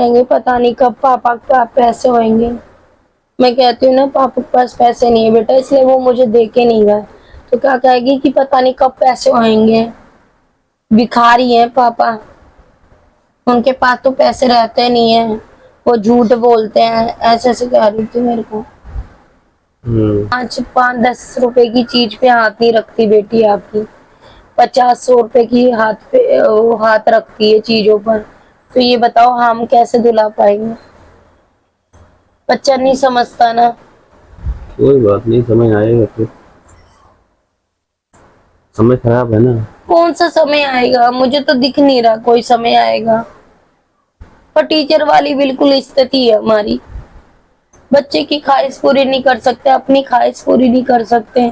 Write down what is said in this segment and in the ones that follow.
کہیں گے پتہ نہیں کب پاپا کے پاس پیسے ہوئیں گے. میں کہتی ہوں نا پاپا کے پاس پیسے نہیں ہے بیٹا اس لیے وہ مجھے دے کے نہیں گئے. تو کیا کہے گی کہ پتہ نہیں کب پیسے آئیں گے. بھکاری ہیں پاپا، ان کے پاس تو پیسے رہتے نہیں ہیں، وہ جھوٹ بولتے ہیں. ایسے ایسے کہہ رہی تھی میرے کو. 5-10 روپے کی چیز پہ ہاتھ نہیں رکھتی بیٹی آپ کی. 50-100 روپے کی ہاتھ رکھتی ہے چیزوں پر. تو یہ بتاؤ ہم کیسے دلا پائیں گے. بچہ نہیں سمجھتا نا. کوئی بات نہیں، سمجھ آئے گا پھر. سمے خراب ہے نا. کون سا سمے آئے گا، مجھے تو دکھ نہیں رہا کوئی سمے آئے گا. پر ٹیچر والی بالکل استھتی ہے ہماری. بچے کی خواہش پوری نہیں کر سکتے، اپنی خواہش پوری نہیں کر سکتے.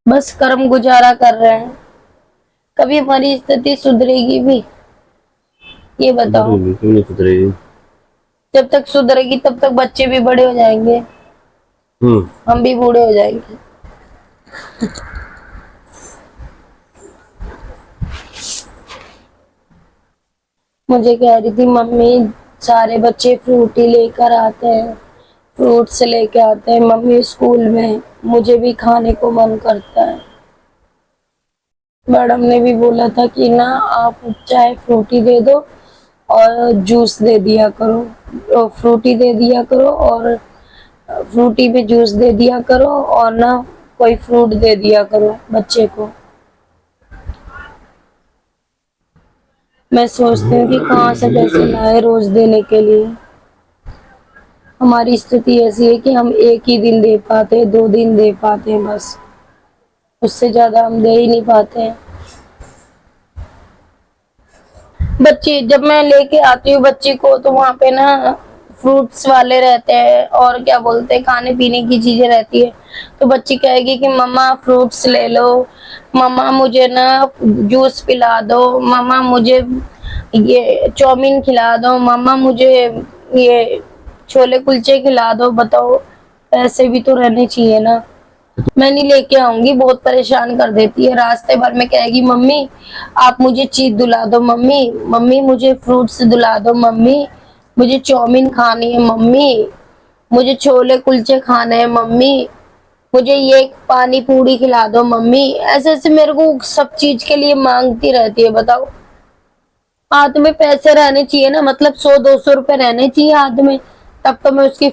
بس کرم گزارا کر رہے ہیں. کبھی ہماری استھتی سدھرے گی بھی یہ بتاؤ. سدھرے گی کیوں نہیں سدھرے گی. جب تک سدھرے گی تب تک بچے بھی بڑے ہو جائیں گے، ہم بھی بوڑھے ہو جائیں گے. مجھے کہہ رہی تھی ممی سارے بچے فروٹی لے کر آتے ہیں، فروٹس لے کے آتے ہیں ممی اسکول میں، مجھے بھی کھانے کو من کرتا ہے. میڈم نے بھی بولا تھا کہ نا آپ چاہے فروٹی دے دو اور جوس دے دیا کرو، فروٹی دے دیا کرو اور فروٹی پہ جوس دے دیا کرو اور نہ کوئی فروٹ دے دیا کرو بچے کو. میں سوچتی ہوں کہ کہاں سے پیسے لائے روز دینے کے لیے. ہماری استھتی ایسی ہے کہ ہم ایک ہی دن دے پاتے، 2 دن دے پاتے ہیں بس. اس سے زیادہ ہم دے ہی نہیں پاتے ہیں. بچی جب میں لے کے آتی ہوں بچی کو تو وہاں پہ نا فروٹس والے رہتے ہیں اور کیا بولتے ہیں کھانے پینے کی چیزیں رہتی ہے. تو بچی کہے گی کہ مما فروٹس لے لو، مما مجھے نا جوس پلا دو، مما مجھے یہ چاؤمین کھلا دو، مما مجھے یہ چھولے کلچے کھلا دو. بتاؤ پیسے بھی تو رہنے چاہیے نا. میں نہیں لے کے آؤں گی، بہت پریشان کر دیتی ہے. راستے بھر میں کہے گی ممی آپ مجھے چیز دلا دو، ممی ممی مجھے فروٹس دلا دو، ممی مجھے چاؤمین کھانی ہے، ممی مجھے چھولے کلچے کھانے ہیں، ممی مجھے یہ پانی پوری کھلا دو ممی. ایسے ایسے میرے کو سب چیز کے لیے مانگتی رہتی ہے. بتاؤ ہاتھ میں پیسے رہنے چاہیے نا، مطلب 100-200 روپے رہنے چاہیے ہاتھ میں، تب تو میں اس کی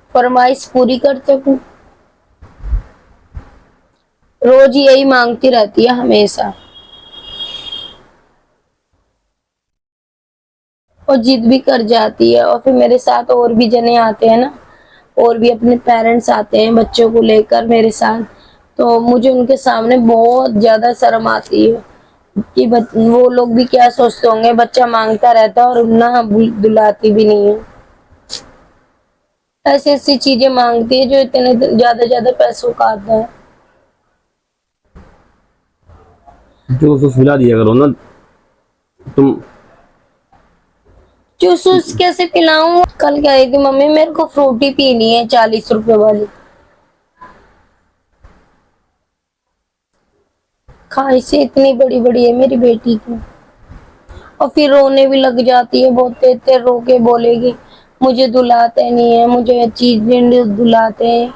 فرمائش پوری کر سکوں. روز یہی مانگتی رہتی ہے ہمیشہ. اور ضد بھی کر جاتی ہے اور پھر میرے ساتھ اور بھی جنے آتے ہیں نا، اور بھی اپنے پیرنٹس آتے ہیں بچوں کو لے کر میرے ساتھ. تو مجھے ان کے سامنے بہت زیادہ شرم آتی ہے کہ وہ لوگ بھی کیا سوچتے ہوں گے بچہ مانگتا رہتا اور نہ دلاتی بھی نہیں ہے. ایسی ایسی چیزیں مانگتی ہے جو اتنے زیادہ پیسوں کا آتا ہے. جو سلا دیا کرو نا تم. جوس کیسے پلاؤں؟ کل کہہ رہی تھی ممی میرے کو فروٹی پینی ہے 40 روپے والی. خواہشیں اتنی بڑی بڑی ہے میری بیٹی کی. اور پھر رونے بھی لگ جاتی ہے، بہت دیر تیر رو کے بولے گی مجھے دلاتے نہیں ہیں، مجھے چیز نہیں دلاتے.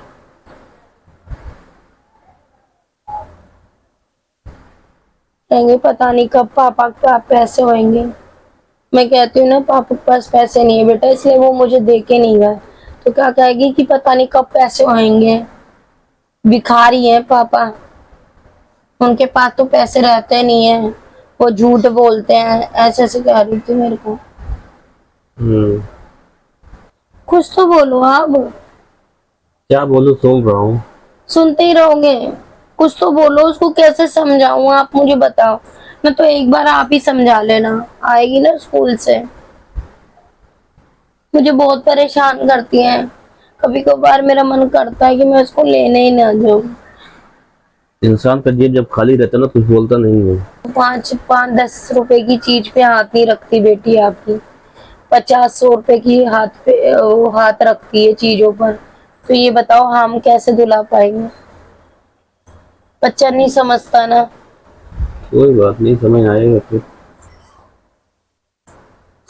کہیں گے پتہ نہیں کب پاپا کے پاس پیسے ہوئیں گے. میں کہتی ہوں نا پاپا کے پاس پیسے نہیں ہے بیٹا اس لیے وہ مجھے دے کے نہیں گئے. تو کیا کہے گی کہ پتہ نہیں کب پیسے آئیں گے. بھکاری ہیں پاپا، ان کے پاس تو پیسے رہتے نہیں ہیں، وہ جھوٹ بولتے ہیں. ایسے ایسے کہہ رہی تھی میرے کو. کچھ تو بولو آپ. کیا بولوں، سن رہا ہوں. سنتے ہی رہو گے، کچھ تو بولو. اس کو کیسے سمجھاؤں آپ مجھے بتاؤ. میں تو ایک بار آپ ہی سمجھا لینا، آئے گی نا اسکول سے. مجھے بہت پریشان کرتی ہیں. کبھی کبھار میرا من کرتا ہے کہ میں اس کو لینے ہی نہ جاؤں. انسان کا جیب جب خالی رہتا ہے نا کچھ بولتا نہیں ہے. 5-10 روپے کی چیز پہ ہاتھ نہیں رکھتی بیٹی آپ کی. 50-100 روپے کی ہاتھ رکھتی ہے چیزوں پر. تو یہ بتاؤ ہم کیسے دلا پائیں گے. بچہ نہیں سمجھتا نا. کوئی بات نہیں، سمجھ آئے گا پھر.